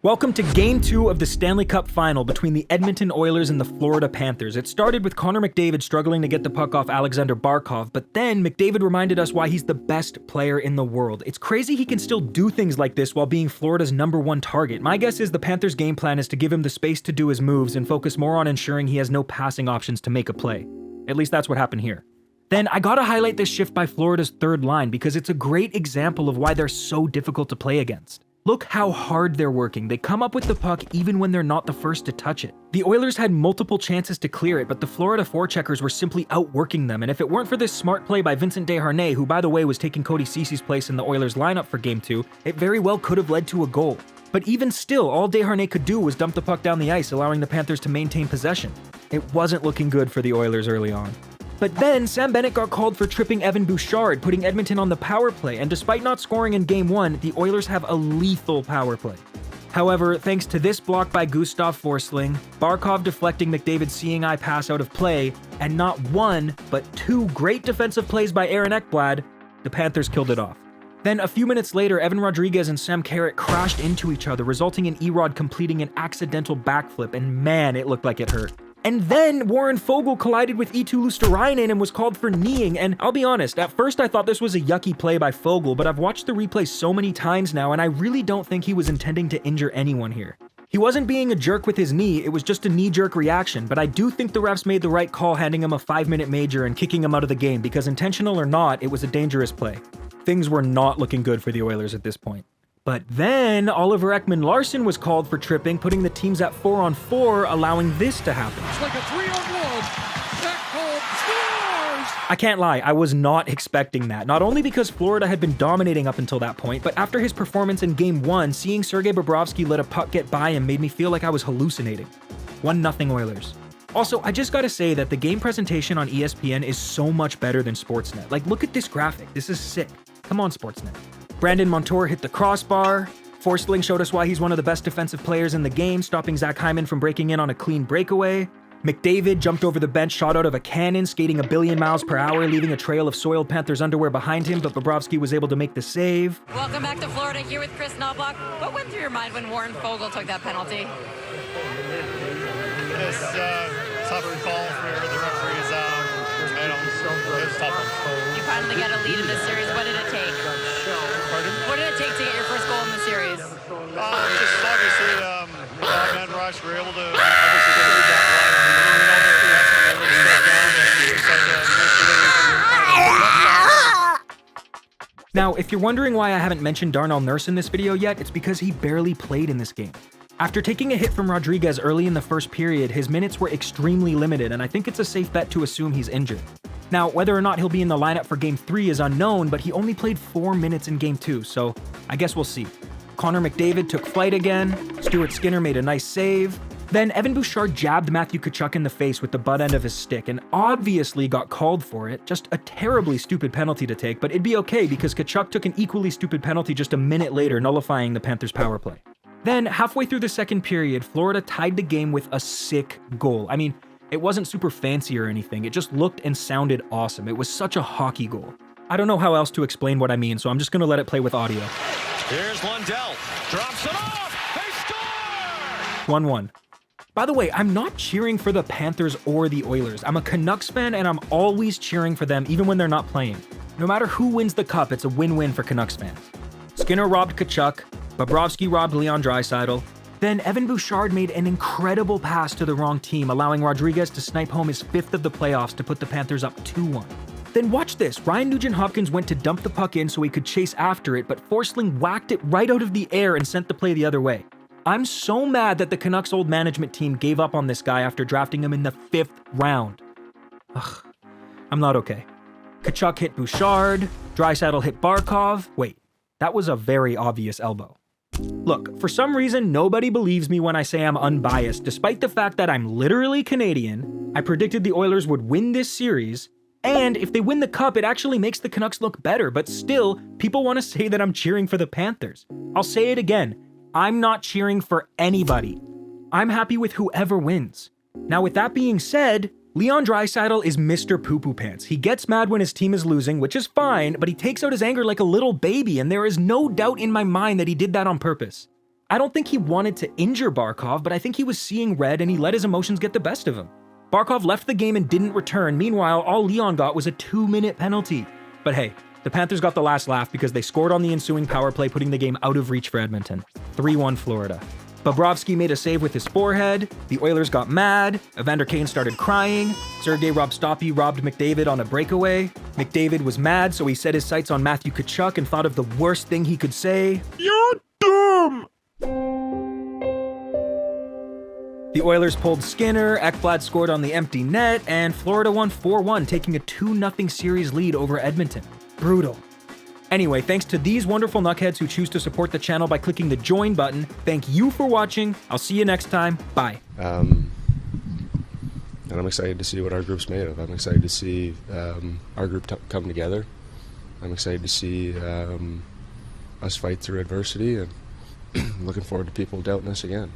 Welcome to Game 2 of the Stanley Cup Final between the Edmonton Oilers and the Florida Panthers. It started with Connor McDavid struggling to get the puck off Aleksander Barkov, but then McDavid reminded us why he's the best player in the world. It's crazy he can still do things like this while being Florida's #1 target. My guess is the Panthers' game plan is to give him the space to do his moves and focus more on ensuring he has no passing options to make a play. At least that's what happened here. Then I gotta highlight this shift by Florida's third line because it's a great example of why they're so difficult to play against. Look how hard they're working. They come up with the puck even when they're not the first to touch it. The Oilers had multiple chances to clear it, but the Florida forecheckers were simply outworking them, and if it weren't for this smart play by Vincent Desharnais, who by the way was taking Cody Ceci's place in the Oilers lineup for Game 2, it very well could have led to a goal. But even still, all Desharnais could do was dump the puck down the ice, allowing the Panthers to maintain possession. It wasn't looking good for the Oilers early on. But then, Sam Bennett got called for tripping Evan Bouchard, putting Edmonton on the power play, and despite not scoring in Game 1, the Oilers have a lethal power play. However, thanks to this block by Gustav Forsling, Barkov deflecting McDavid's seeing eye pass out of play, and not one, but two great defensive plays by Aaron Ekblad, the Panthers killed it off. Then, a few minutes later, Evan Rodrigues and Sam Carrick crashed into each other, resulting in Erod completing an accidental backflip, and man, it looked like it hurt. And then Warren Foegele collided with LUOSTARINEN and was called for kneeing, and I'll be honest, at first I thought this was a yucky play by Foegele, but I've watched the replay so many times now and I really don't think he was intending to injure anyone here. He wasn't being a jerk with his knee, it was just a knee-jerk reaction, but I do think the refs made the right call handing him a 5-minute major and kicking him out of the game because intentional or not, it was a dangerous play. Things were not looking good for the Oilers at this point. But then, Oliver Ekman-Larsson was called for tripping, putting the teams at 4-on-4, allowing this to happen. It's like a 3-on-1. Ekholm scores! I can't lie, I was not expecting that. Not only because Florida had been dominating up until that point, but after his performance in Game 1, seeing Sergei Bobrovsky let a puck get by him made me feel like I was hallucinating. 1-0 Oilers. Also, I just gotta say that the game presentation on ESPN is so much better than Sportsnet. Like, look at this graphic. This is sick. Come on, Sportsnet. Brandon Montour hit the crossbar. Forsling showed us why he's one of the best defensive players in the game, stopping Zach Hyman from breaking in on a clean breakaway. McDavid jumped over the bench, shot out of a cannon, skating 1 billion miles per hour, leaving a trail of soiled Panthers underwear behind him, but Bobrovsky was able to make the save. Welcome back to Florida, here with Chris Knoblauch. What went through your mind when Warren Foegele took that penalty? It's tough call for the referees. It was tough. You finally got a lead in this series. What did it take? Pardon? What did it take to get your first goal in the series? Just obviously, man rush. We're able to obviously get it that line. Now, if you're wondering why I haven't mentioned Darnell Nurse in this video yet, it's because he barely played in this game. After taking a hit from Rodrigues early in the first period, his minutes were extremely limited, and I think it's a safe bet to assume he's injured. Now, whether or not he'll be in the lineup for Game 3 is unknown, but he only played 4 minutes in Game 2, so I guess we'll see. Connor McDavid took flight again, Stuart Skinner made a nice save, then Evan Bouchard jabbed Matthew Tkachuk in the face with the butt end of his stick and obviously got called for it, just a terribly stupid penalty to take, but it'd be okay because Tkachuk took an equally stupid penalty just a minute later, nullifying the Panthers' power play. Then, halfway through the second period, Florida tied the game with a sick goal. I mean, it wasn't super fancy or anything, it just looked and sounded awesome. It was such a hockey goal. I don't know how else to explain what I mean, so I'm just gonna let it play with audio. Here's Lundell. Drops it off. They score! 1-1. By the way, I'm not cheering for the Panthers or the Oilers. I'm a Canucks fan and I'm always cheering for them even when they're not playing. No matter who wins the cup, it's a win-win for Canucks fans. Skinner robbed Tkachuk, Bobrovsky robbed Leon Draisaitl. Then Evan Bouchard made an incredible pass to the wrong team, allowing Rodrigues to snipe home his 5th of the playoffs to put the Panthers up 2-1. Then watch this, Ryan Nugent-Hopkins went to dump the puck in so he could chase after it, but Forsling whacked it right out of the air and sent the play the other way. I'm so mad that the Canucks' old management team gave up on this guy after drafting him in the 5th round. Ugh, I'm not okay. Tkachuk hit Bouchard, Draisaitl hit Barkov. Wait, that was a very obvious elbow. Look, for some reason, nobody believes me when I say I'm unbiased, despite the fact that I'm literally Canadian. I predicted the Oilers would win this series, and if they win the cup, it actually makes the Canucks look better, but still, people want to say that I'm cheering for the Panthers. I'll say it again, I'm not cheering for anybody. I'm happy with whoever wins. Now, with that being said, Leon Draisaitl is Mr. Poo-Poo Pants. He gets mad when his team is losing, which is fine, but he takes out his anger like a little baby, and there is no doubt in my mind that he did that on purpose. I don't think he wanted to injure Barkov, but I think he was seeing red and he let his emotions get the best of him. Barkov left the game and didn't return. Meanwhile, all Leon got was a 2-minute penalty. But hey, the Panthers got the last laugh because they scored on the ensuing power play, putting the game out of reach for Edmonton. 3-1 Florida. Bobrovsky made a save with his forehead, the Oilers got mad, Evander Kane started crying, Sergei Bobrovsky robbed McDavid on a breakaway. McDavid was mad, so he set his sights on Matthew Tkachuk and thought of the worst thing he could say. You're dumb! The Oilers pulled Skinner, EKBLAD scored on the empty net, and Florida won 4-1, taking a 2-0 series lead over Edmonton. Brutal. Anyway, thanks to these wonderful Nuckheads who choose to support the channel by clicking the join button. Thank you for watching. I'll see you next time. Bye. And I'm excited to see what our group's made of. I'm excited to see our group come together. I'm excited to see us fight through adversity, and looking forward to people doubting us again.